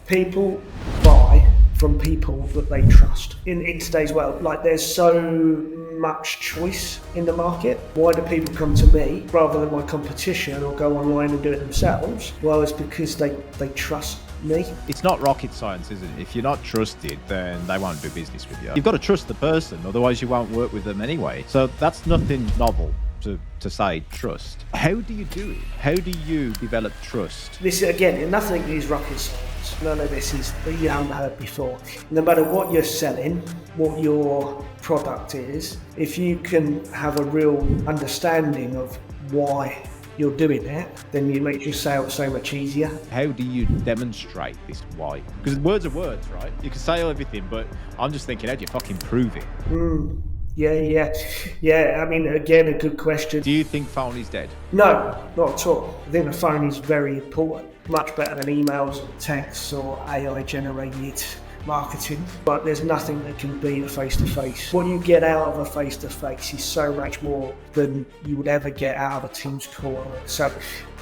People buy from people that they trust. In today's world, like there's so much choice in the market. Why do people come to me rather than my competition or go online and do it themselves? Well, it's because they trust me. It's not rocket science, is it? If you're not trusted, then they won't do business with you. You've got to trust the person, otherwise you won't work with them anyway. So that's nothing novel to say trust. How do you do it? How do you develop trust? This, again, nothing is rocket science. None of this is that you haven't heard before. No matter what you're selling, what your product is, if you can have a real understanding of why you're doing it, then you make your sales so much easier. How do you demonstrate this why? Because words are words, right? You can say everything, but I'm just thinking, how do you fucking prove it? Yeah. I mean, again, a good question. Do you think phone is dead? No, not at all. I think the phone is very important. Much better than emails or texts or AI-generated marketing. But there's nothing that can beat a face-to-face. What you get out of a face-to-face is so much more than you would ever get out of a Teams call. So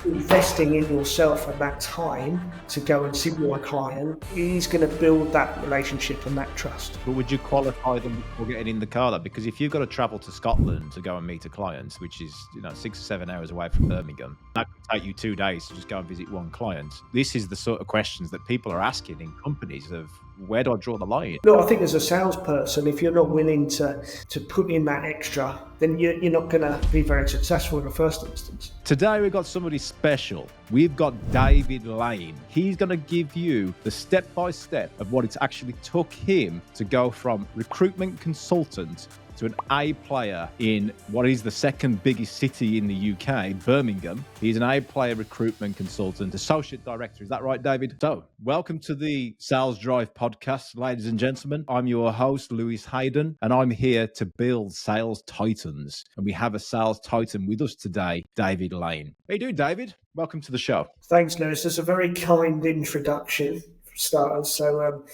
investing in yourself at that time to go and see your client is going to build that relationship and that trust. But would you qualify them for getting in the car though? Because if you've got to travel to Scotland to go and meet a client, which is 6 or 7 hours away from Birmingham, that could take you 2 days to just go and visit one client. This is the sort of questions that people are asking in companies of, where do I draw the line? No, I think as a salesperson, if you're not willing to put in that extra, then you're not going to be very successful in the first instance. Today we've got somebody special. We've got David Lane. He's going to give you the step-by-step of what it's actually took him to go from recruitment consultant to an A player in what is the second biggest city in the UK, Birmingham. He's an A player recruitment consultant, associate director. Is that right, David? So, welcome to the Sales Drive podcast, ladies and gentlemen. I'm your host, Lewis Hayden, and I'm here to build sales titans. And we have a sales titan with us today, David Lane. How you doing, David? Welcome to the show. Thanks, Lewis. That's a very kind introduction. Starters. So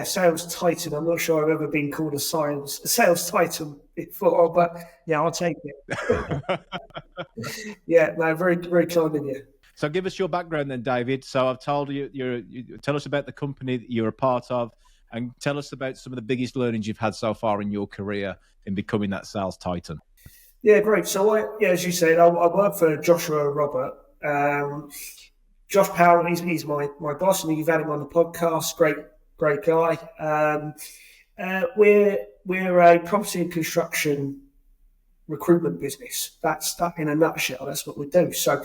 sales titan. I'm not sure I've ever been called a sales titan before, but yeah, I'll take it. Yeah, no, very, very kind of you. So give us your background then, David. So I've told you, you tell us about the company that you're a part of, and tell us about some of the biggest learnings you've had so far in your career in becoming that sales titan. Yeah, great. So as you said, I work for Joshua Robert. Josh Powell, he's my boss, and you've had him on the podcast. Great guy. We're a property and construction recruitment business. That's that in a nutshell. That's what we do. So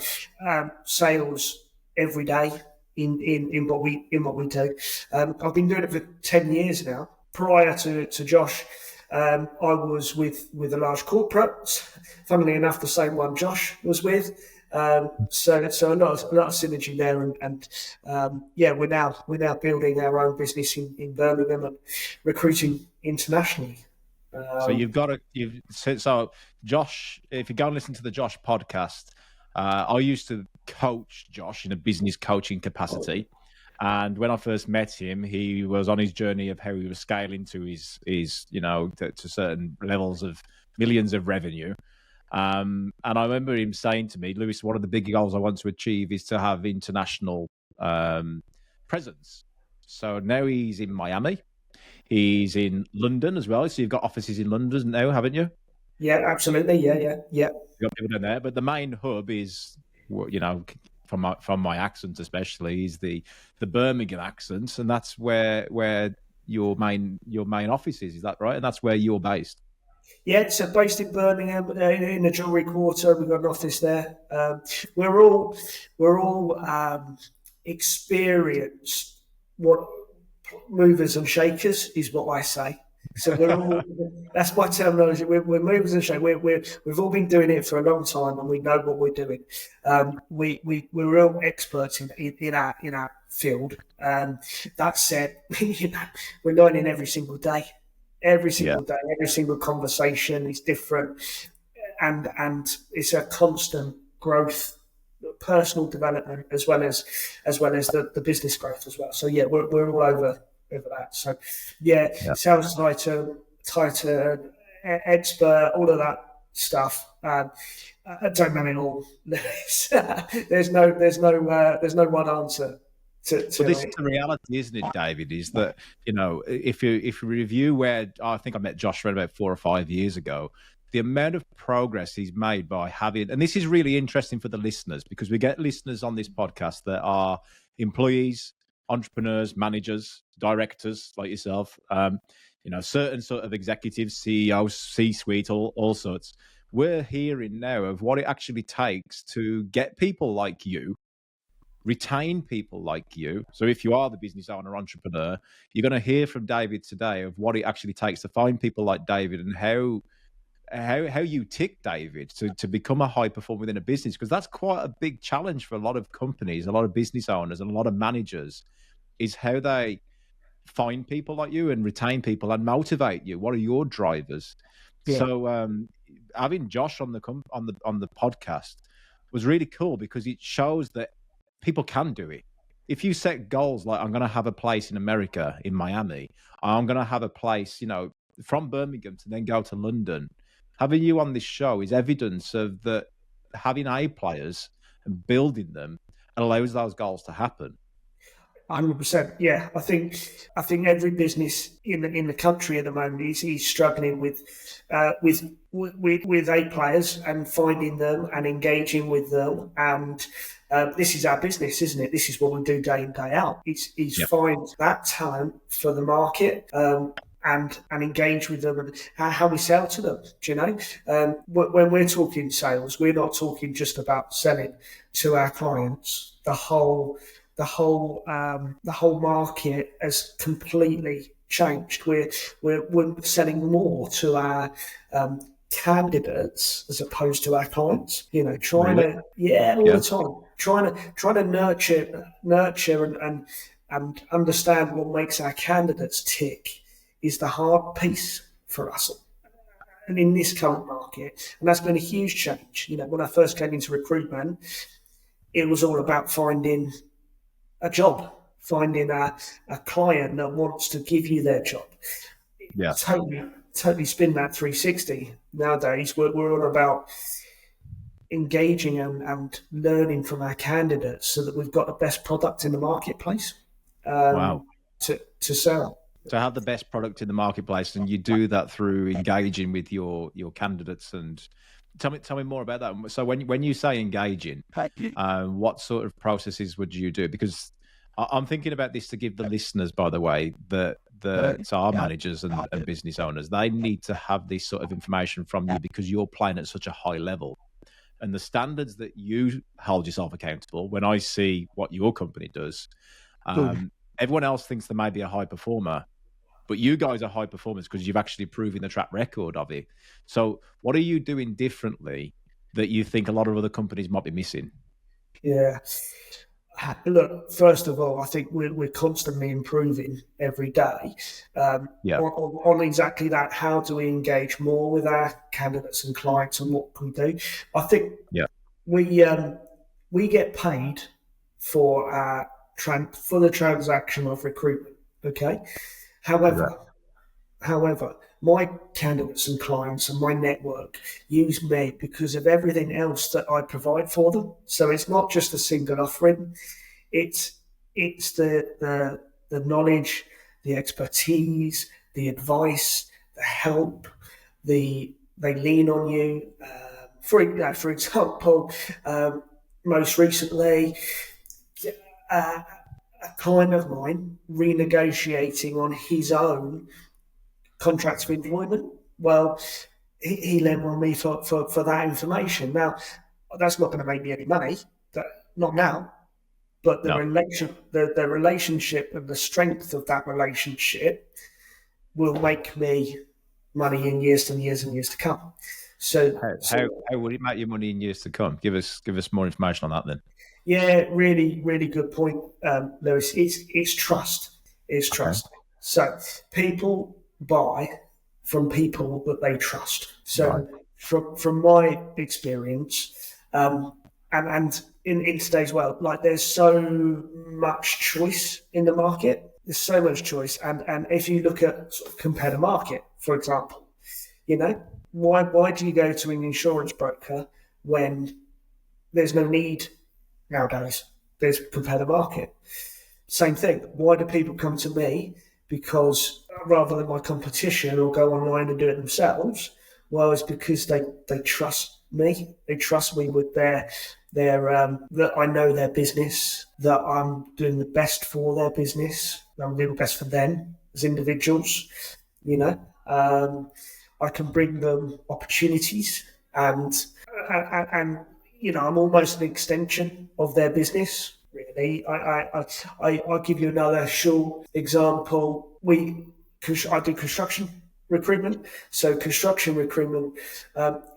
sales every day in what we do. I've been doing it for 10 years now. Prior to Josh, I was with a large corporate. Funnily enough, the same one Josh was with. So a lot of synergy there, and we're now building our own business in Birmingham and recruiting internationally. So Josh, if you go and listen to the Josh podcast, I used to coach Josh in a business coaching capacity, and when I first met him, he was on his journey of how he was scaling to his to certain levels of millions of revenue. And I remember him saying to me, Lewis, one of the big goals I want to achieve is to have international presence. So now he's in Miami. He's in London as well. So you've got offices in London now, haven't you? Yeah, absolutely. Yeah. You've got people down there. But the main hub is, from my accent especially, is the Birmingham accent. And that's where your main office is. Is that right? And that's where you're based. Yeah, so based in Birmingham, in the Jewellery Quarter, we've got an office there. We're all experienced what movers and shakers is what I say. So we're all that's my terminology. We're movers and shakers. We've all been doing it for a long time, and we know what we're doing. We're all experts in our field. That said, we're learning every single day. Every single day, every single conversation is different, and it's a constant growth, personal development as well as the business growth as well. So yeah, we're all over that. So sales title, expert, all of that stuff. I don't know it all. There's no one answer But this is the reality, isn't it, David? Is that, if you review where I think I met Josh around about 4 or 5 years ago, the amount of progress he's made by having, and this is really interesting for the listeners, because we get listeners on this podcast that are employees, entrepreneurs, managers, directors like yourself, certain sort of executives, CEOs, C-suite, all sorts. We're hearing now of what it actually takes to get people like you, retain people like you. So if you are the business owner, entrepreneur, you're going to hear from David today of what it actually takes to find people like David, and how you tick, David, to become a high performer within a business, because that's quite a big challenge for a lot of companies, a lot of business owners, and a lot of managers, is how they find people like you and retain people and motivate you. What are your drivers? Yeah. So having Josh on the podcast was really cool, because it shows that people can do it. If you set goals like, I'm going to have a place in America, in Miami, I'm going to have a place, from Birmingham to then go to London. Having you on this show is evidence of that having A players and building them allows those goals to happen. 100%. Yeah, I think every business in the country at the moment is struggling with A players and finding them and engaging with them. And this is our business, isn't it? This is what we do day in, day out. Is find that talent for the market. And engage with them, and how we sell to them. Do you know? When we're talking sales, we're not talking just about selling to our clients. The whole market has completely changed. We're selling more to our candidates as opposed to our clients. Trying to the time, trying to nurture and understand what makes our candidates tick is the hard piece for us. And in this current market, and that's been a huge change. When I first came into recruitment, it was all about finding a job, finding a client that wants to give you their job. Yeah, totally spin that 360. Nowadays, we're all about engaging and learning from our candidates so that we've got the best product in the marketplace. To sell. To have the best product in the marketplace, and you do that through engaging with your candidates. And tell me more about that. So when you say engaging, what sort of processes would you do? Because I'm thinking about this to give the listeners, by the way, that our managers and business owners, they need to have this sort of information from you, because you're playing at such a high level, and the standards that you hold yourself accountable. When I see what your company does, everyone else thinks they may be a high performer, but you guys are high performers because you've actually proven the track record of it. So what are you doing differently that you think a lot of other companies might be missing? Yeah. Look, first of all, I think we're constantly improving every day on exactly that. How do we engage more with our candidates and clients, and what can we do? I think we get paid for the transaction of recruitment. Okay. However, my candidates and clients and my network use me because of everything else that I provide for them. So it's not just a single offering; it's the knowledge, the expertise, the advice, the help. They lean on you. For example, most recently, a client of mine renegotiating on his own contracts of employment. Well, he lent on me for that information. Now, that's not going to make me any money, not now, but the relationship and the strength of that relationship will make me money in years and years and years to come. So how will it make you money in years to come? Give us more information on that then. Yeah, really, really good point, Lewis. It's trust. It's trust. Okay. So people buy from people that they trust. So from my experience, and in today's world, like there's so much choice in the market. There's so much choice, and if you look at sort of compare the market, for example, why do you go to an insurance broker when there's no need? Nowadays, there's compare the market. Same thing. Why do people come to me? Because rather than my competition or go online and do it themselves, well, it's because they trust me. They trust me with that I know their business, that I'm doing the best for their business, I'm doing the best for them as individuals. You know, I can bring them opportunities, and I'm almost an extension of their business. Really, I'll give you another short example. I do construction recruitment. So construction recruitment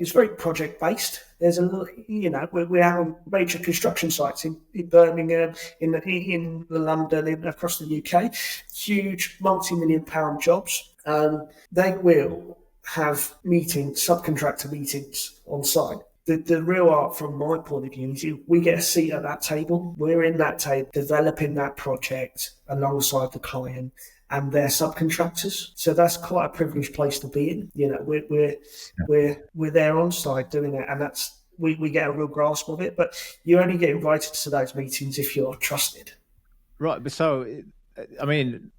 is very project based. There's we have major construction sites in Birmingham, in London, across the UK, huge multi-million pound jobs. They will have subcontractor meetings on site. The real art from my point of view is we get a seat at that table. We're in that table developing that project alongside the client and their subcontractors. So that's quite a privileged place to be in. We're there on site doing it, and that's we get a real grasp of it. But you only get invited to those meetings if you're trusted. Right, but so I mean,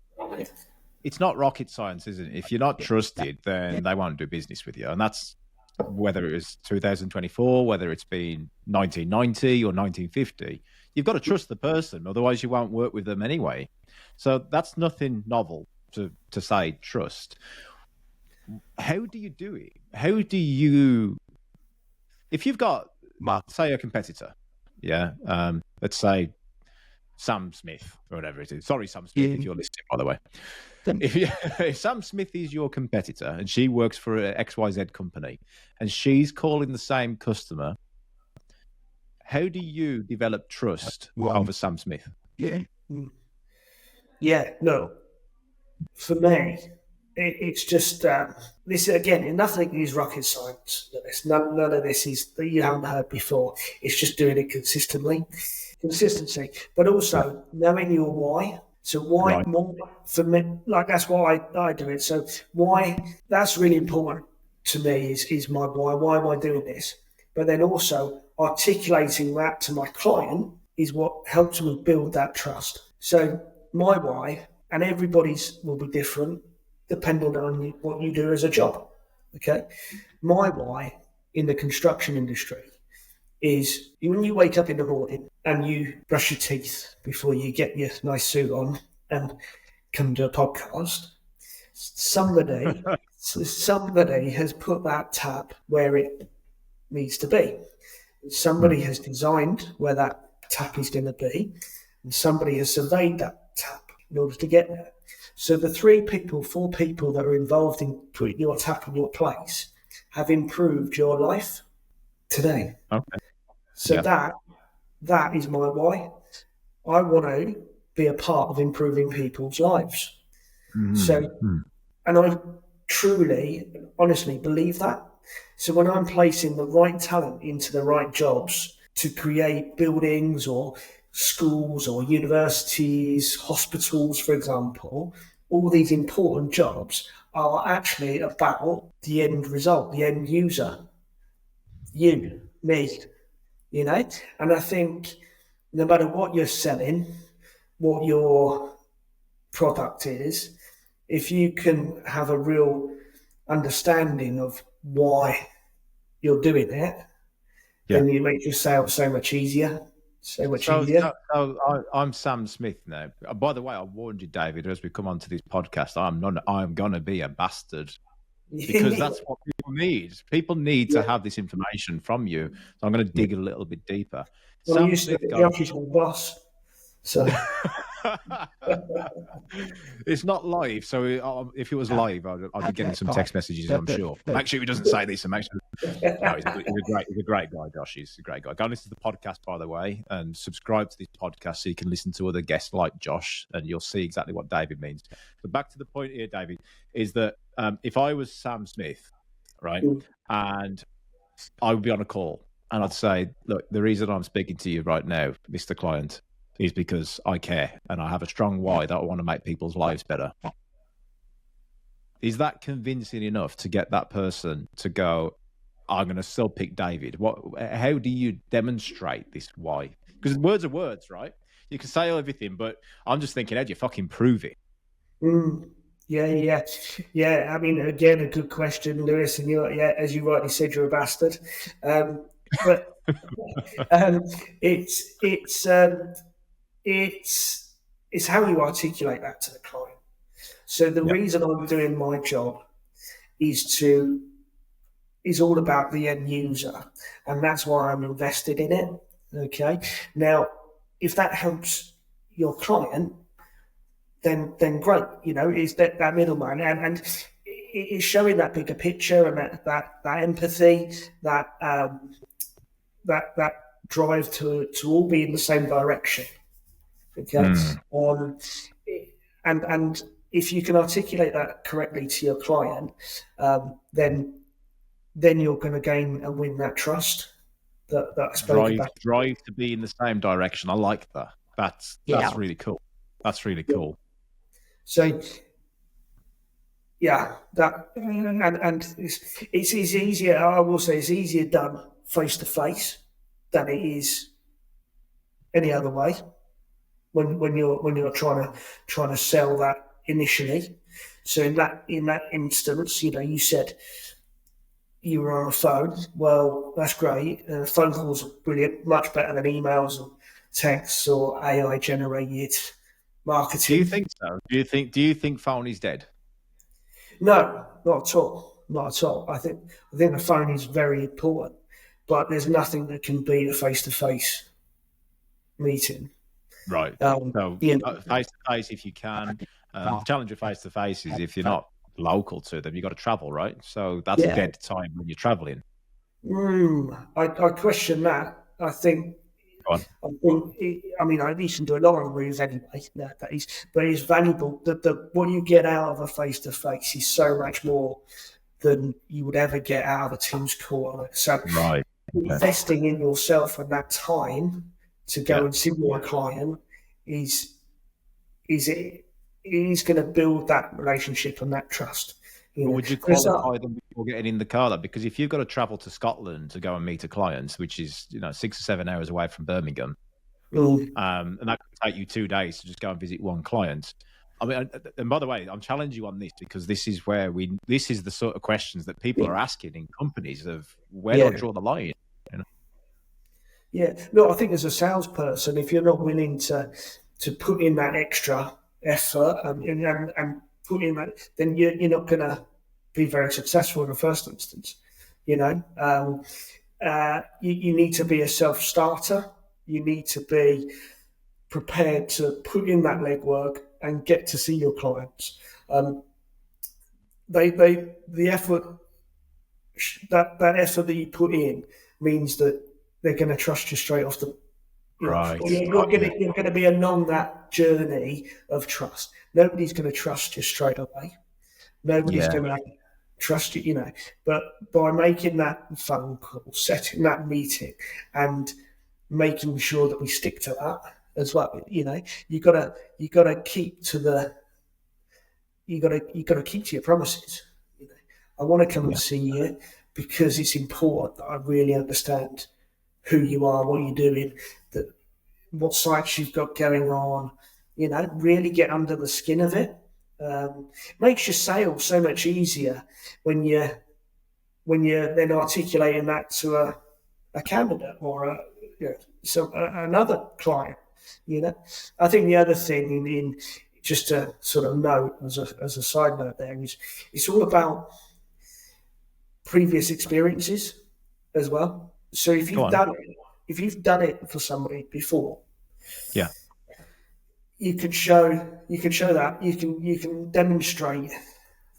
it's not rocket science, is it? If you're not trusted, then they won't do business with you, and that's whether it was 2024, whether it's been 1990 or 1950. You've got to trust the person, otherwise you won't work with them anyway. So that's nothing novel to say trust. How do you do it? How do you, if you've got, say, a competitor, let's say Sam Smith or whatever it is. Sorry, Sam Smith, if you're listening, by the way. If Sam Smith is your competitor and she works for an XYZ company and she's calling the same customer, how do you develop trust over Sam Smith? No. For me, it's just this again. Nothing is rocket science. None of this is that you haven't heard before. It's just doing it consistency, but also knowing your why. So why more for me? Like that's why I do it. So why that's really important to me is my why. Why am I doing this? But then also articulating that to my client is what helps me build that trust. So my why, and everybody's will be different depending on what you do as a job. Okay, my why in the construction industry is when you wake up in the morning and you brush your teeth before you get your nice suit on and come to a podcast, somebody has put that tap where it needs to be. Somebody has designed where that tap is going to be, and somebody has surveyed that tap in order to get there. So the 4 people that are involved in putting your tap in your place have improved your life today. Okay. So that is my why. I want to be a part of improving people's lives. And I truly, honestly believe that. So when I'm placing the right talent into the right jobs to create buildings or schools or universities, hospitals, for example, all these important jobs are actually about the end result, the end user, you, me. And I think no matter what you're selling, what your product is, if you can have a real understanding of why you're doing it, then you make your sales so much easier. So I'm Sam Smith now. By the way, I warned you, David, as we come onto this podcast, I'm gonna be a bastard. Because that's what people need. People need to have this information from you. So I'm going to dig a little bit deeper. Well, Sam Smith got my boss. So it's not live. So if it was live, I'd be getting some text messages, I'm sure. Make sure he doesn't say this. No, he's a great guy, Josh. He's a great guy. Go and listen to the podcast, by the way, and subscribe to this podcast so you can listen to other guests like Josh, and you'll see exactly what David means. But back to the point here, David, is that if I was Sam Smith, right, and I would be on a call and I'd say, look, the reason I'm speaking to you right now, Mr. Client, is because I care and I have a strong why that I want to make people's lives better. Is that convincing enough to get that person to go, I'm going to still pick David? How do you demonstrate this why? Because words are words, right? You can say everything, but I'm just thinking, how do you fucking prove it? Yeah. I mean, again, a good question, Lewis. And you're, yeah, as you rightly said, you're a bastard. But um, it's it's um, it's how you articulate that to the client. So the Yeah. reason I'm doing my job is all about the end user, and that's why I'm invested in it. Okay. Now, if that helps your client, then great. You know, is that middleman, and it's showing that bigger picture and that empathy, that drive to all be in the same direction. Okay. Um, and if you can articulate that correctly to your client, then you're going to gain and win that trust that I spoke about. Drive to be in the same direction. I like that. That's really cool. That's really cool. So yeah, that and it's easier. I will say it's easier done face to face than it is any other way. When you're trying to sell that initially. So in that instance, you know, you said you were on a phone. Well, that's great. Phone calls are brilliant, much better than emails or texts or AI generated marketing. Do you think so? Do you think phone is dead? No, not at all. Not at all. I think the phone is very important, but there's nothing that can beat a face to face meeting. Right. So face to face, if you can. The challenge with face to face is if you're not local to them, you've got to travel, right? So that's a dead time when you're traveling. I question that. I think. I mean, I used to do a lot of moves anyway nowadays, but it's valuable. What you get out of a face to face is so much more than you would ever get out of a Teams call. So, investing in yourself and that time to go and see your client is going to build that relationship and that trust. Would you qualify them before getting in the car? Though? Because if you've got to travel to Scotland to go and meet a client, which is 6 or 7 hours away from Birmingham, and that could take you 2 days to just go and visit one client. I mean, and by the way, I'm challenging you on this because this is the sort of questions that people are asking in companies of where do I draw the line? Yeah, no, I think as a salesperson, if you're not willing to put in that extra effort and put in that, then you're not going to be very successful in the first instance. You know, you need to be a self-starter. You need to be prepared to put in that legwork and get to see your clients. The effort that effort that you put in means that they're going to trust you straight off the. Right. You're going to be along that journey of trust. Nobody's going to trust you straight away. Nobody's going to trust you, But by making that phone call, setting that meeting, and making sure that we stick to that as well, you gotta keep to the. You gotta keep to your promises. I want to come and see you because it's important that I really understand who you are, what you're doing, what sites you've got going on, really get under the skin of it. Makes your sale so much easier when you're then articulating that to a candidate or another client. I think the other thing in just a sort of note as a side note there is it's all about previous experiences as well. So if you've done it for somebody before, you can show that you can demonstrate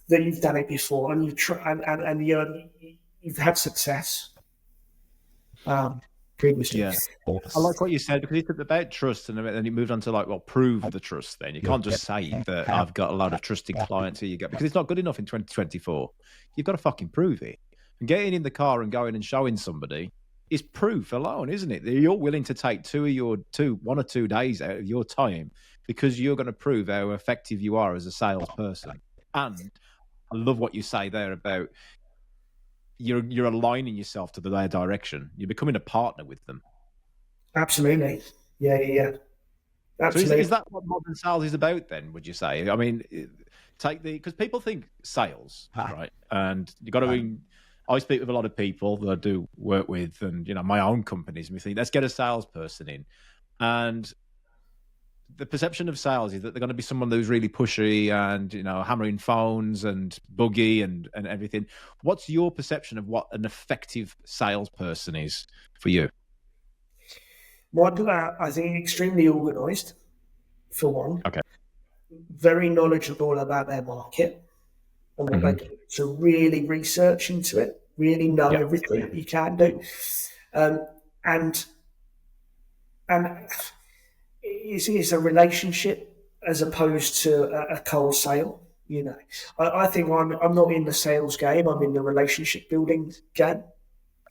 that you've done it before and you've had success previously. Yeah, I like what you said because it's about trust, and then it moved on to prove the trust. Then you can't just say that I've got a lot of trusted clients here you go, because it's not good enough in 2024. You've got to fucking prove it. And getting in the car and going and showing somebody is proof alone, isn't it? That you're willing to take 1 or 2 days out of your time because you're going to prove how effective you are as a salesperson. And I love what you say there about you're aligning yourself to their direction. You're becoming a partner with them. Absolutely. Yeah. So Absolutely. is that what modern sales is about then, would you say? I mean, because people think sales, right? And you got to, I speak with a lot of people that I do work with and, my own companies, and we think, let's get a salesperson in. And the perception of sales is that they're going to be someone who's really pushy and, hammering phones and buggy and everything. What's your perception of what an effective salesperson is for you? Michael, I think extremely organised, for one. Okay. Very knowledgeable about their market and what they do. So really research into it, really know everything that you can do. And it's a relationship as opposed to a cold sale. I think I'm not in the sales game. I'm in the relationship building game.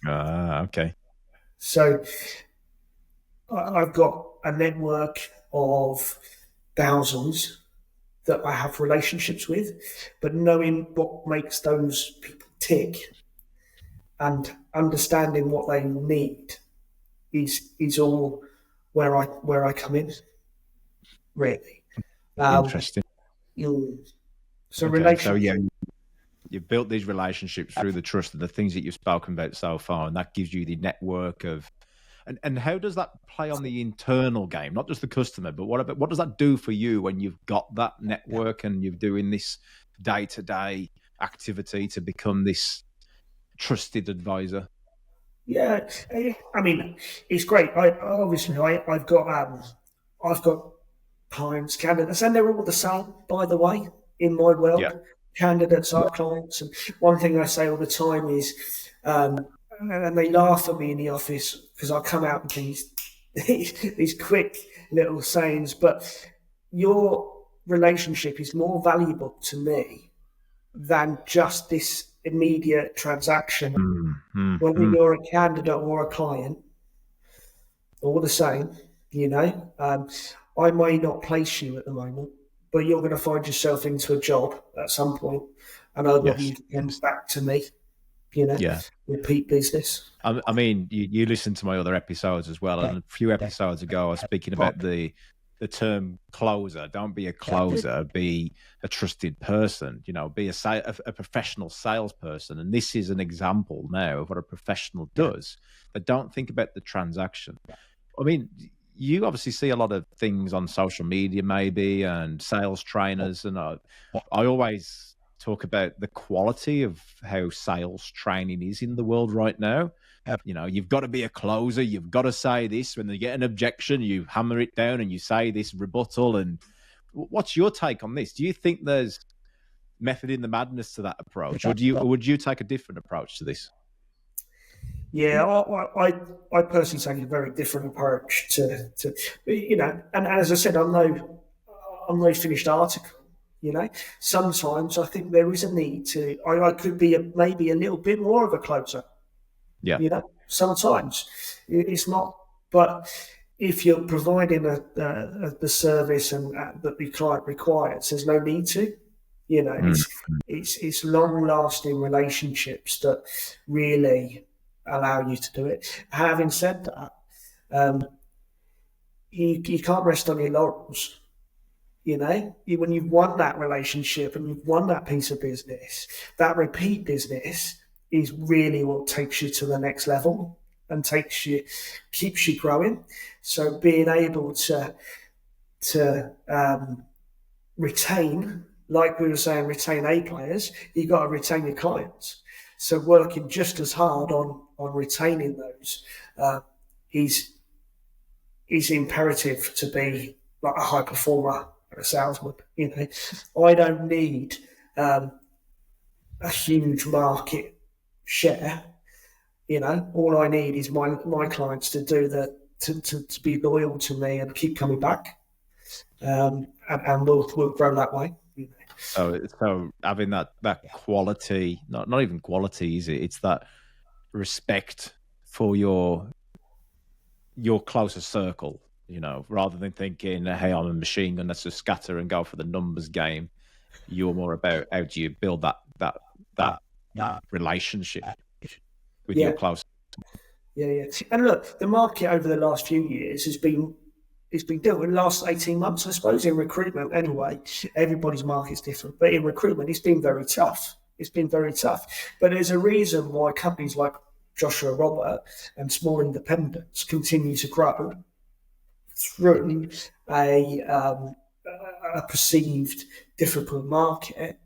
Okay. So I've got a network of thousands that I have relationships with, but knowing what makes those people tick and understanding what they need is all where I come in, really. Interesting. So Okay, so you've built these relationships through the trust of the things that you've spoken about so far, and that gives you the network of. And how does that play on the internal game, not just the customer, but what does that do for you when you've got that network and you're doing this day-to-day activity to become this trusted advisor? Yeah, I mean, it's great. I've got clients, candidates, and they're all the same, by the way, in my world. Yeah. Candidates are clients. And one thing I say all the time is, and they laugh at me in the office because I come out with these quick little sayings, but your relationship is more valuable to me than just this immediate transaction. Whether you're a candidate or a client, all the same, I may not place you at the moment, but you're going to find yourself into a job at some point, and I want you to come back to me, repeat business. I mean, you listen to my other episodes as well, and a few episodes ago, I was speaking about the term closer. Don't be a closer, be a trusted person, be a professional salesperson. And this is an example now of what a professional does. They don't think about the transaction. I mean, you obviously see a lot of things on social media, maybe, and sales trainers. And I always talk about the quality of how sales training is in the world right now. You've got to be a closer. You've got to say this. When they get an objection, you hammer it down and you say this rebuttal. And what's your take on this? Do you think there's method in the madness to that approach, or would you take a different approach to this? Yeah, I personally take a very different approach to and as I said, I'm no finished article. Sometimes I think there is a need to. I could be maybe a little bit more of a closer. Yeah. Sometimes it's not, but if you're providing the service and that the client requires, there's no need to. It's long-lasting relationships that really allow you to do it. Having said that, you can't rest on your laurels. When you've won that relationship and you've won that piece of business, that repeat business is really what takes you to the next level and keeps you growing. So being able to retain, like we were saying, retain A players, you got to retain your clients. So working just as hard on retaining those is imperative to be like a high performer or a salesman. I don't need a huge market share. All I need is my clients to do to be loyal to me and keep coming back, and we'll grow that way. So having that quality, not even quality, is it? It's that respect for your closer circle, rather than thinking, hey, I'm a machine gun, let's just scatter and go for the numbers game. You're more about how do you build that relationship with your close. Yeah. And look, the market over the last few years has been it's been doing the last 18 months, I suppose, in recruitment anyway. Everybody's market's different, but in recruitment, it's been very tough. It's been very tough. But there's a reason why companies like Joshua Robert and small independents continue to grow through a perceived difficult market,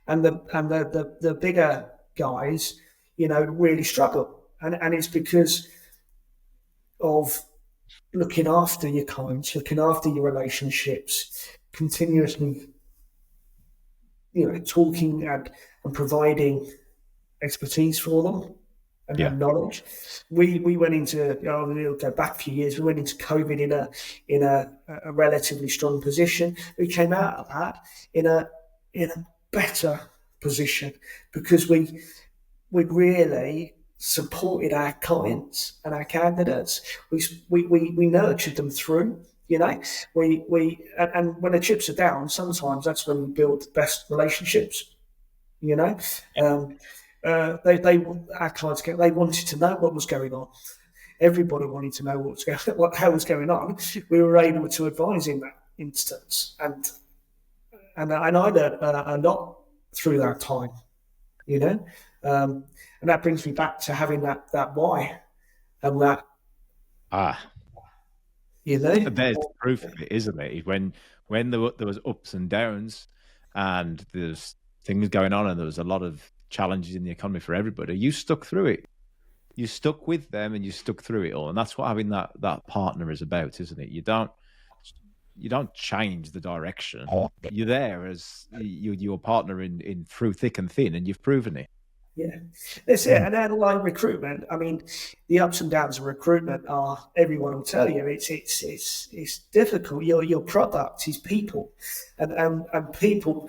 and the bigger guys, really struggle, and it's because of looking after your clients, looking after your relationships, continuously, talking and providing expertise for them and knowledge. We went into, we'll go back a few years. We went into COVID in a relatively strong position. We came out of that in a better position because we really supported our clients and our candidates. We nurtured them through. We and when the chips are down, sometimes that's when we build the best relationships. Our clients they wanted to know what was going on. Everybody wanted to know what hell was going on. We were able to advise in that instance, and I learned a lot through that time. And that brings me back to having that why and that. There's proof of it, isn't it? When there was ups and downs, and there's things going on, and there was a lot of challenges in the economy for everybody, you stuck through it. You stuck with them, and you stuck through it all, and that's what having that partner is about, isn't it? You don't change the direction. You're there as your partner in through thick and thin, and you've proven it. Yeah, that's it. And underlying recruitment, I mean, the ups and downs of recruitment are, everyone will tell you, it's difficult. Your product is people, and people,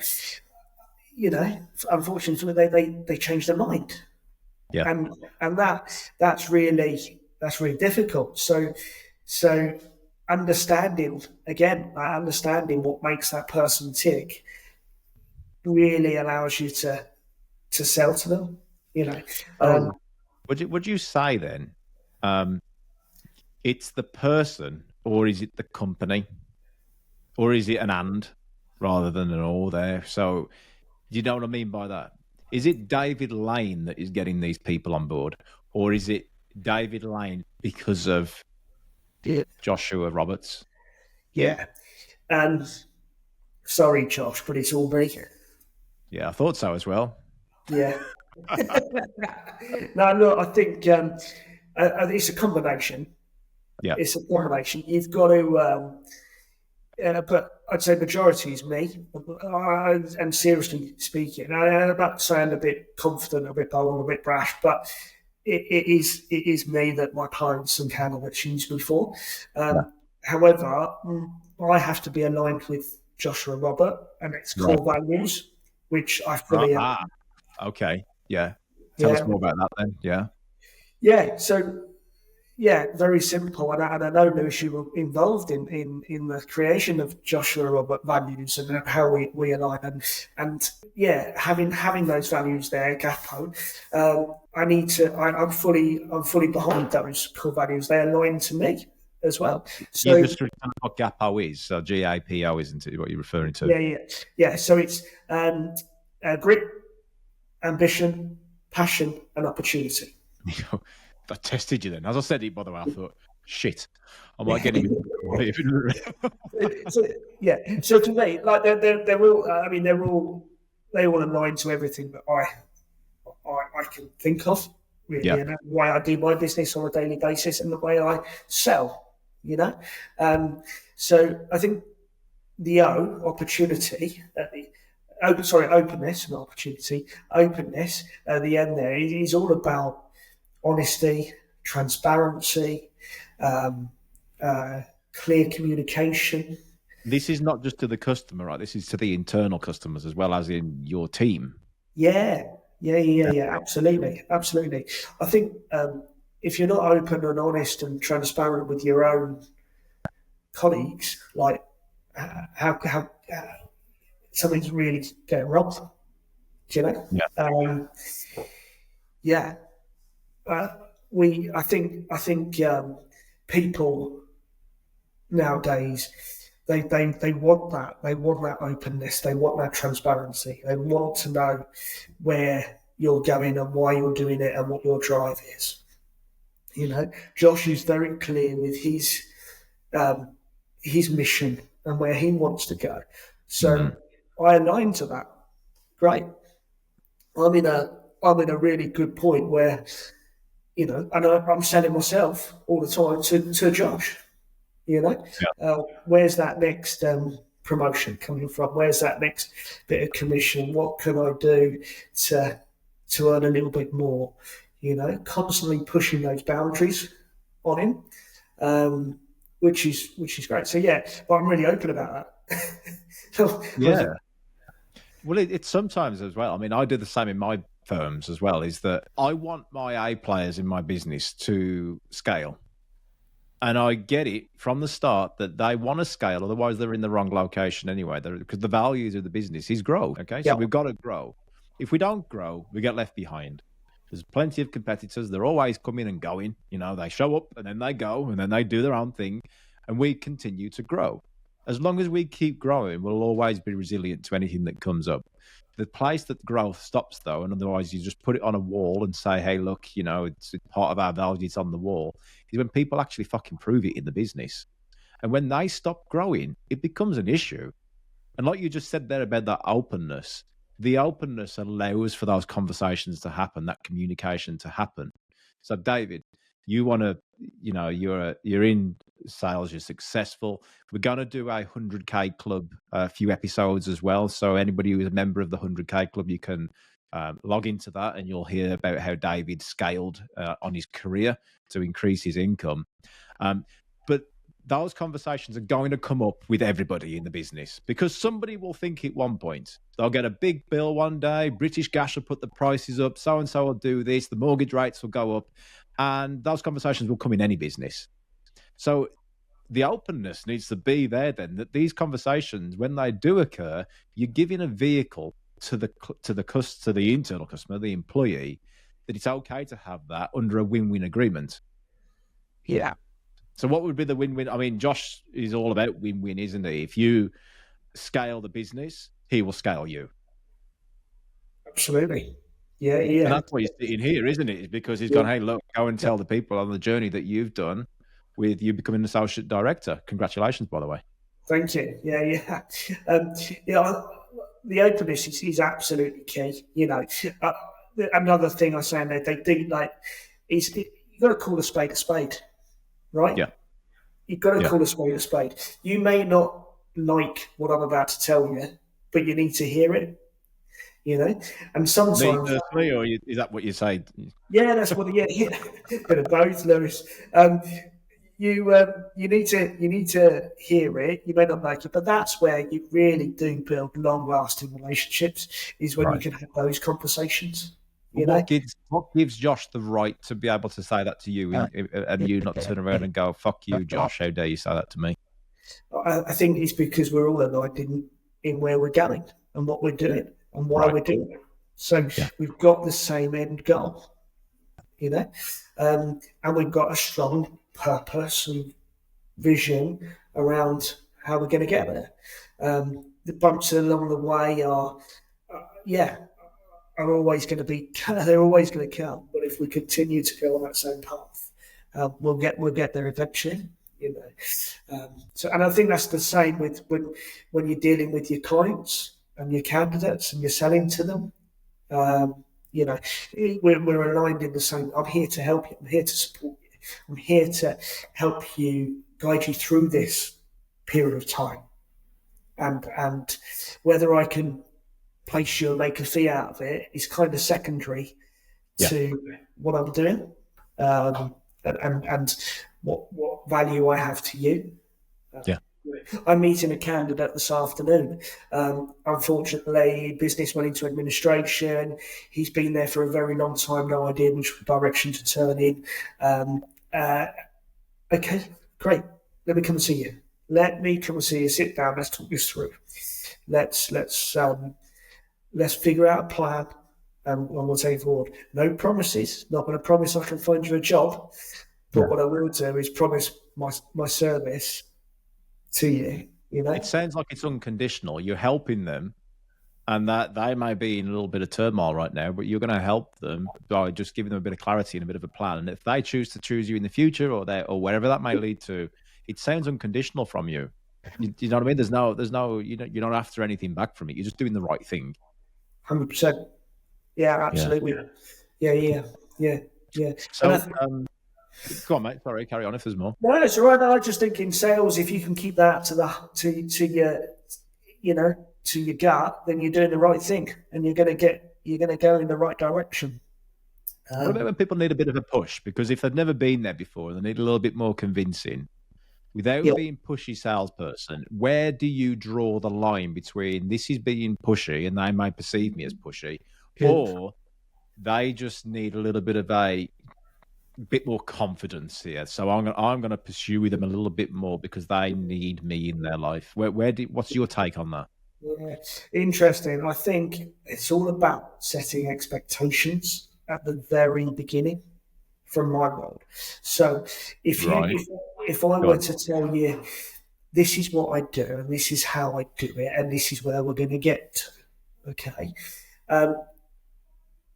unfortunately, they change their mind. Yeah, and that's really difficult. So understanding what makes that person tick really allows you to sell to them. Would you say then, it's the person, or is it the company, or is it an and rather than an or there? So, do you know what I mean by that? Is it David Lane that is getting these people on board, or is it David Lane because of Joshua Roberts? Yeah, and sorry, Josh, but it's all me. Yeah, I thought so as well. Yeah. No, look, I think it's a combination. Yeah, it's a combination. You've got to, but I'd say majority is me. And seriously speaking, I'm about to sound a bit confident, a bit bold, a bit brash, but it is me that my clients and candidates use me for. However, I have to be aligned with Joshua Robert and its core values, which I fully. Okay. Yeah. Tell us more about that then. Yeah. Yeah. So, very simple. And I know Lewis, you were involved in the creation of Joshua Robert values and how we align. And having those values there, GAPO, I'm fully behind those core values. They align to me as well. So you just understand what GAPO is. So GAPO, isn't it? What you're referring to? Yeah. So it's grit, ambition, passion, and opportunity. I tested you then. As I said it, by the way, I thought, shit, I might get him. So to me, like they're all. I mean, they all align to everything that I can think of. Really, the way I do my business on a daily basis and the way I sell. So I think the opportunity at the. Openness, not opportunity. Openness at the end there is all about honesty, transparency, clear communication. This is not just to the customer, right? This is to the internal customers as well as in your team. Yeah, absolutely. I think if you're not open and honest and transparent with your own colleagues, like how something's really going wrong, I think people nowadays, they want that. They want that openness. They want that transparency. They want to know where you're going and why you're doing it and what your drive is. You know, Josh is very clear with his mission and where he wants to go. So I align to that. Great. I'm in a really good point where, you know, and I'm selling myself all the time to Josh. You know, where's that next promotion coming from? Where's that next bit of commission? What can I do to earn a little bit more? You know, constantly pushing those boundaries on him, which is great. So yeah, but I'm really open about that. Yeah. Well, it's sometimes as well. I mean, I do the same in my firms as well, is that I want my A players in my business to scale. And I get it from the start that they want to scale, otherwise they're in the wrong location anyway, because the values of the business is grow, okay? So we've got to grow. If we don't grow, we get left behind. There's plenty of competitors. They're always coming and going. You know, they show up and then they go and then they do their own thing, and we continue to grow. As long as we keep growing, we'll always be resilient to anything that comes up. The place that growth stops, though, and otherwise you just put it on a wall and say, hey, look, you know, it's part of our values on the wall, is when people actually fucking prove it in the business. And when they stop growing, it becomes an issue. And like you just said there about that openness, the openness allows for those conversations to happen, that communication to happen. So, David, you want to, you know, you're in sales, you're successful. We're going to do a 100K club, a few episodes as well. So anybody who's a member of the 100K club, you can log into that and you'll hear about how David scaled on his career to increase his income. But those conversations are going to come up with everybody in the business, because somebody will think at one point, they'll get a big bill one day, British Gas will put the prices up, so-and-so will do this, the mortgage rates will go up, and those conversations will come in any business. So the openness needs to be there then, that these conversations, when they do occur, you're giving a vehicle to the internal customer, the employee, that it's okay to have that under a win-win agreement. Yeah. So what would be the win-win? I mean, Josh is all about win-win, isn't he? If you scale the business, he will scale you. Absolutely. Yeah. And that's why you're sitting here, isn't it? It's because he's gone, hey, look, go and tell the people on the journey that you've done with you becoming an associate director. Congratulations, by the way. Thank you. Yeah. The openness is absolutely key. You know, another thing I say, they do like, is you've got to call a spade, right? Yeah. You've got to call a spade. You may not like what I'm about to tell you, but you need to hear it. You know, and sometimes. Me personally, or is that what you say? Yeah, that's what. Yeah. Bit of both, Lewis. You need to hear it. You may not like it, but that's where you really do build long-lasting relationships. Is when you can have those conversations. What gives Josh the right to be able to say that to you, and you not turn around and go, "Fuck you, Josh"? How dare you say that to me? I think it's because we're all aligned in where we're going and what we're doing and why we're doing it. So we've got the same end goal, you know, and we've got a strong purpose and vision around how we're going to get there. The bumps along the way are always going to be, they're always going to come. But if we continue to go on that same path, we'll get there eventually. You know, and I think that's the same with when you're dealing with your clients and your candidates and you're selling to them. You know, we're aligned in the same. I'm here to help you. I'm here to support you. I'm here to help you, guide you through this period of time. And whether I can place you and make a fee out of it is kind of secondary to what I'm doing, and what value I have to you. I'm meeting a candidate this afternoon. Unfortunately, business went into administration. He's been there for a very long time, no idea which direction to turn in. Okay, great. Let me come and see you. Sit down. Let's talk this through. Let's figure out a plan, and we'll take it forward. No promises. Not going to promise I can find you a job, but what I will do is promise my service to you. You know, It sounds like it's unconditional. You're helping them, and that they may be in a little bit of turmoil right now, but you're going to help them by just giving them a bit of clarity and a bit of a plan. And if they choose to choose you in the future, or wherever that may lead to, it sounds unconditional from you. You know what I mean? There's no, you're not after anything back from it. You're just doing the right thing. 100%. Yeah, absolutely. Yeah. So, And go on, mate. Sorry, carry on if there's more. no, it's all right. No, I just think in sales, if you can keep that to your, to your gut, then you're doing the right thing, and you're going to go in the right direction. What about when people need a bit of a push? Because if they've never been there before, they need a little bit more convincing. Without being pushy salesperson, where do you draw the line between this is being pushy and they may perceive me as pushy, or they just need a little bit of a bit more confidence here? So I'm going to pursue with them a little bit more because they need me in their life. What's your take on that? Yeah, interesting. I think it's all about setting expectations at the very beginning, from my world. So if I were to tell you, this is what I do, and this is how I do it, and this is where we're going to get to, okay?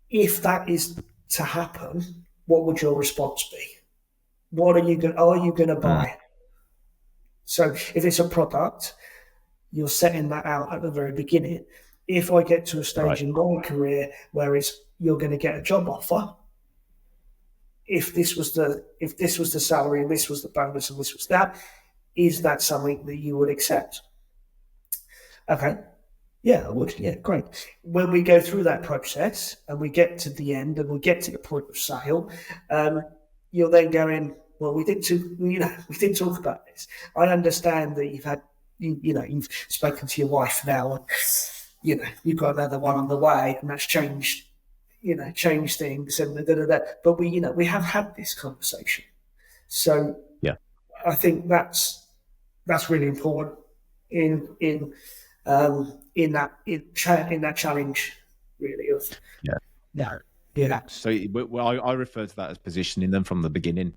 If that is to happen, what would your response be? What are you going to buy? So if it's a product, you're setting that out at the very beginning. If I get to a stage in my career where you're going to get a job offer, if this was the salary and this was the bonus and this was that, is that something that you would accept? Okay. Yeah, I would. Yeah, great. When we go through that process and we get to the end and we get to the point of sale, you're then going, well, we didn't talk about this. I understand that you've spoken to your wife now, and you've got another one on the way, and that's changed things, and but we have had this conversation. So yeah, I think that's really important in that challenge, really. So I refer to that as positioning them from the beginning.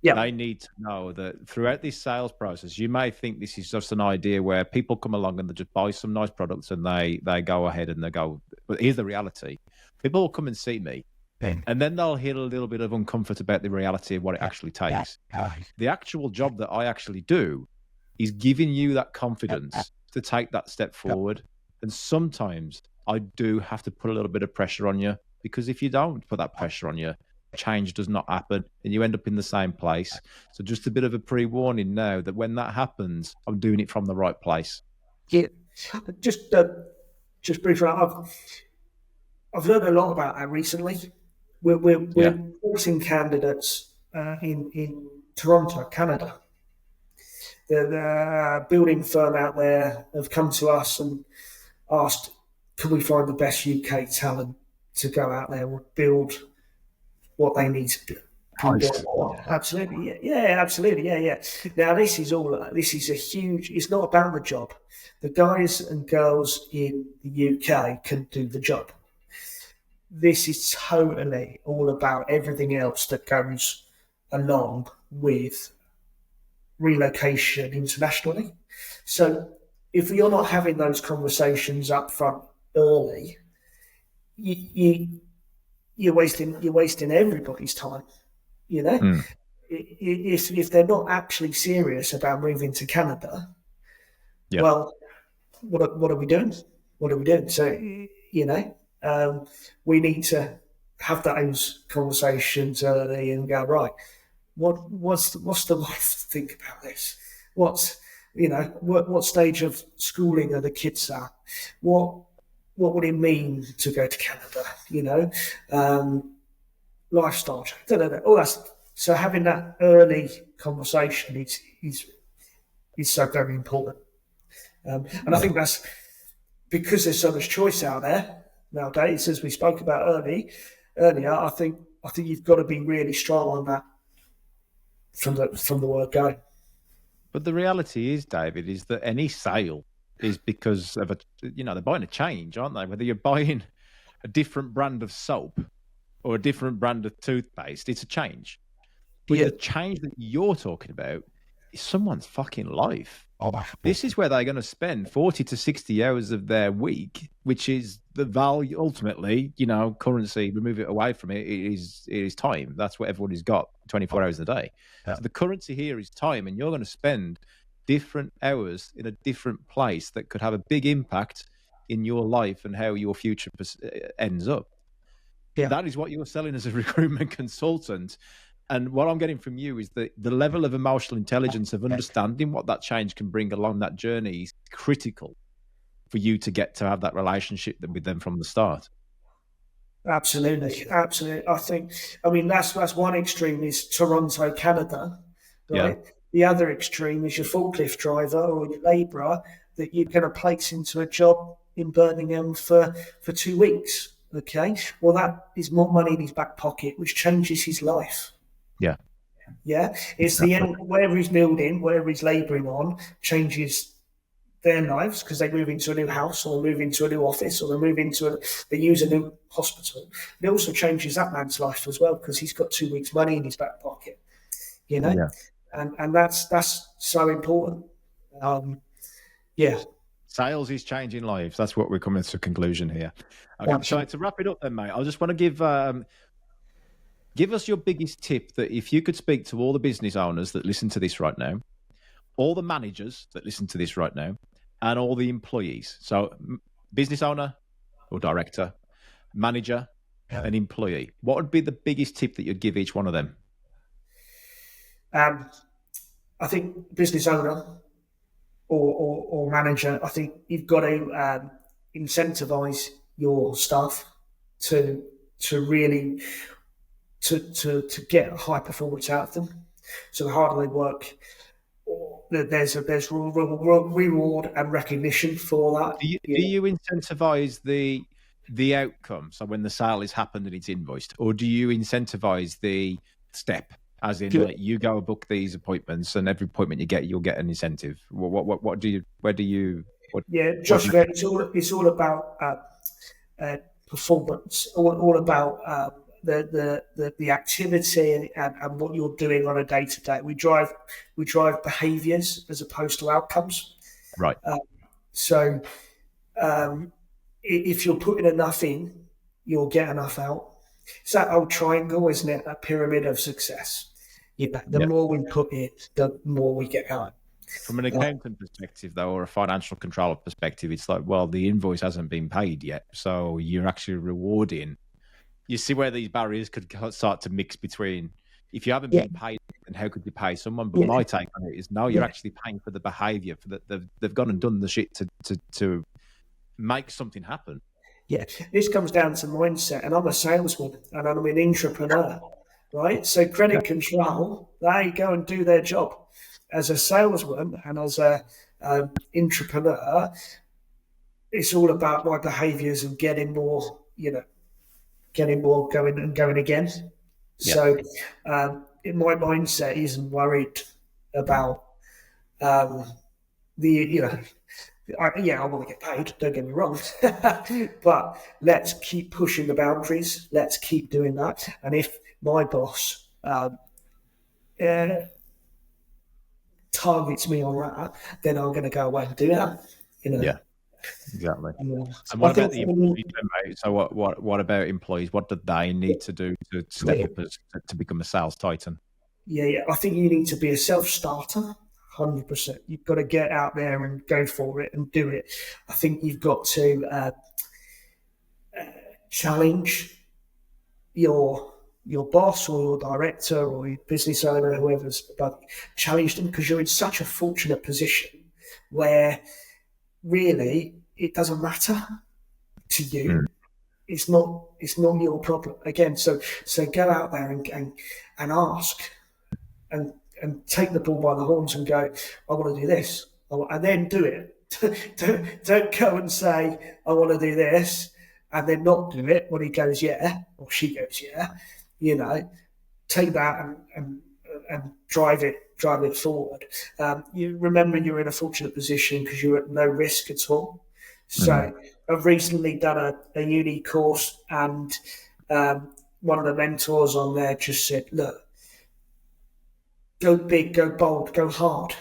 Yeah. They need to know that throughout this sales process, you may think this is just an idea where people come along and they just buy some nice products and they go ahead and they go, but here's the reality. People will come and see me, and then they'll hear a little bit of uncomfort about the reality of what it actually takes. The actual job that I actually do is giving you that confidence to take that step forward. And sometimes I do have to put a little bit of pressure on you, because if you don't put that pressure on you, change does not happen and you end up in the same place. So just a bit of a pre-warning now that when that happens, I'm doing it from the right place. Yeah, just briefly, I've learned a lot about that recently. We're forcing candidates in Toronto, Canada. The building firm out there have come to us and asked, can we find the best UK talent to go out there and build what they need to do? Absolutely, yeah, absolutely, yeah. Now this is a huge. It's not about the job. The guys and girls in the UK can do the job. This is totally all about everything else that goes along with relocation internationally. So if you're not having those conversations up front early, you're wasting everybody's time. If they're not actually serious about moving to Canada, well, what are we doing? So we need to have those conversations early and go, right, what's the wife think about this? What stage of schooling are the kids at? What would it mean to go to Canada? Lifestyle, all that stuff. So having that early conversation is so very important. And I think that's because there's so much choice out there nowadays, as we spoke about earlier. I think you've got to be really strong on that from the word go. But the reality is, David, is that any sale is because of they're buying a change, aren't they? Whether you're buying a different brand of soap or a different brand of toothpaste, it's a change. But the change that you're talking about is someone's fucking life. This is where they're going to spend 40 to 60 hours of their week, which is the value. Ultimately, currency, remove it away from it, it is time. That's what everybody's got 24 hours a day. Yeah. So the currency here is time, and you're going to spend different hours in a different place that could have a big impact in your life and how your future ends up. Yeah. That is what you're selling as a recruitment consultant. And what I'm getting from you is that the level of emotional intelligence of understanding what that change can bring along that journey is critical for you to get to have that relationship with them from the start. Absolutely. I mean, that's one extreme is Toronto, Canada, right? Yeah. The other extreme is your forklift driver or your labourer that you're going to place into a job in Birmingham for 2 weeks. Okay. Well, that is more money in his back pocket, which changes his life. Yeah. Yeah. It's the end, wherever he's building, wherever he's labouring on, changes their lives because they move into a new house or move into a new office or they use a new hospital. It also changes that man's life as well because he's got 2 weeks' money in his back pocket, Yeah. and that's so important. Yeah. Sales is changing lives. That's what we're coming to a conclusion here. Okay. So to wrap it up then, mate, I just want to give us your biggest tip that if you could speak to all the business owners that listen to this right now, all the managers that listen to this right now, and all the employees. So business owner or director, manager, and employee. What would be the biggest tip that you'd give each one of them? I think business owner or manager, I think you've got to incentivize your staff to really to get high performance out of them. So the harder they work, there's reward and recognition for that. Do you incentivize the outcome? So when the sale is happened and it's invoiced, or do you incentivize the step? As in, like, you go book these appointments, and every appointment you get, you'll get an incentive. What do you? Where do you? Josh, it's all about performance. All about the activity and what you're doing on a day to day. We drive behaviours as opposed to outcomes. Right. So if you're putting enough in, you'll get enough out. It's that old triangle, isn't it? That pyramid of success. The more we put in, the more we get out. From an accountant perspective, though, or a financial controller perspective, it's like, well, the invoice hasn't been paid yet, so you're actually rewarding. You see where these barriers could start to mix between. If you haven't been paid, then how could you pay someone? But my take on it is, no, you're actually paying for the behaviour, for they've gone and done the shit to make something happen. Yeah, this comes down to mindset, and I'm a salesman and I'm an entrepreneur, right? So credit control, they go and do their job. As a salesman and as a entrepreneur, it's all about my behaviours and getting more going again. Yeah. So in my mindset isn't worried about I want to get paid, don't get me wrong. But let's keep pushing the boundaries. Let's keep doing that. And if my boss targets me on that, then I'm going to go away and do that. Yeah, exactly. And what about the employees, mate? So what about employees? What do they need to do to step up to become a sales titan? Yeah. I think you need to be a self-starter. 100%. You've got to get out there and go for it and do it. I think you've got to challenge your boss or your director or your business owner, whoever's above you. Challenge them because you're in such a fortunate position where really it doesn't matter to you. It's not your problem. Again, so go out there and ask and take the bull by the horns and go, I want to do this, and then do it. Don't go and say, I want to do this, and then not do it when he goes, yeah, or she goes, yeah. Take that and drive it forward. You remember you're in a fortunate position because you're at no risk at all. So I've recently done a uni course, and one of the mentors on there just said, look, go big, go bold, go hard.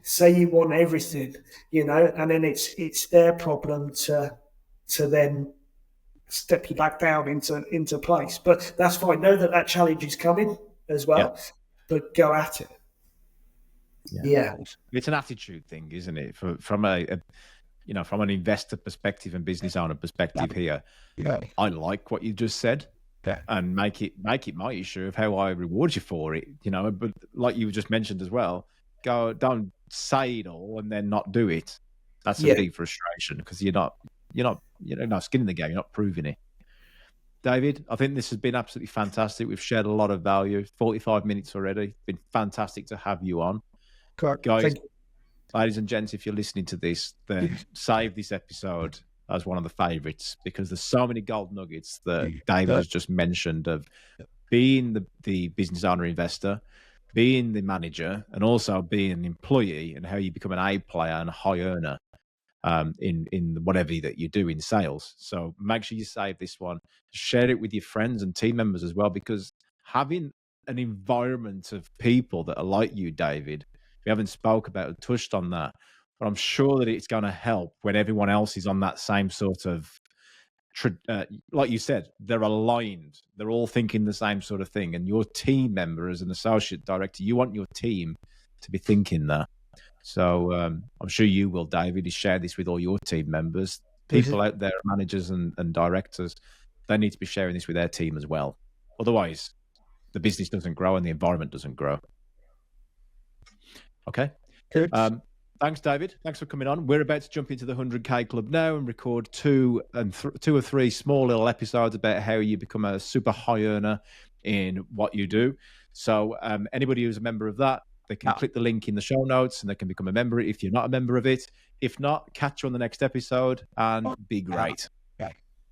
Say you want everything, and then it's their problem to then step you back down into place. But that's fine. Know that challenge is coming as well, but go at it. Yeah. It's an attitude thing, isn't it? From from an investor perspective and business owner perspective here. Yeah. I like what you just said. Yeah. And make it my issue of how I reward you for it, But like you just mentioned as well, don't say it all and then not do it. That's a big frustration because you're not skin in the game. You're not proving it. David, I think this has been absolutely fantastic. We've shared a lot of value. 45 minutes already. It's been fantastic to have you on, Correct. guys. Ladies and gents, if you're listening to this, then save this episode as one of the favorites because there's so many gold nuggets that David has just mentioned of being the business owner investor, being the manager, and also being an employee and how you become an A player and a high earner in whatever that you do in sales. So make sure you save this one, share it with your friends and team members as well, because having an environment of people that are like you, David, we haven't spoke about, touched on that, but I'm sure that it's going to help when everyone else is on that same sort of, like you said, they're aligned. They're all thinking the same sort of thing. And your team member as an associate director, you want your team to be thinking that. So I'm sure you will, David, is share this with all your team members. People out there, managers and directors, they need to be sharing this with their team as well. Otherwise, the business doesn't grow and the environment doesn't grow. Okay. Thanks, David. Thanks for coming on. We're about to jump into the 100K Club now and record two or three small little episodes about how you become a super high earner in what you do. So anybody who's a member of that, they can click the link in the show notes and they can become a member if you're not a member of it. If not, catch you on the next episode and be great.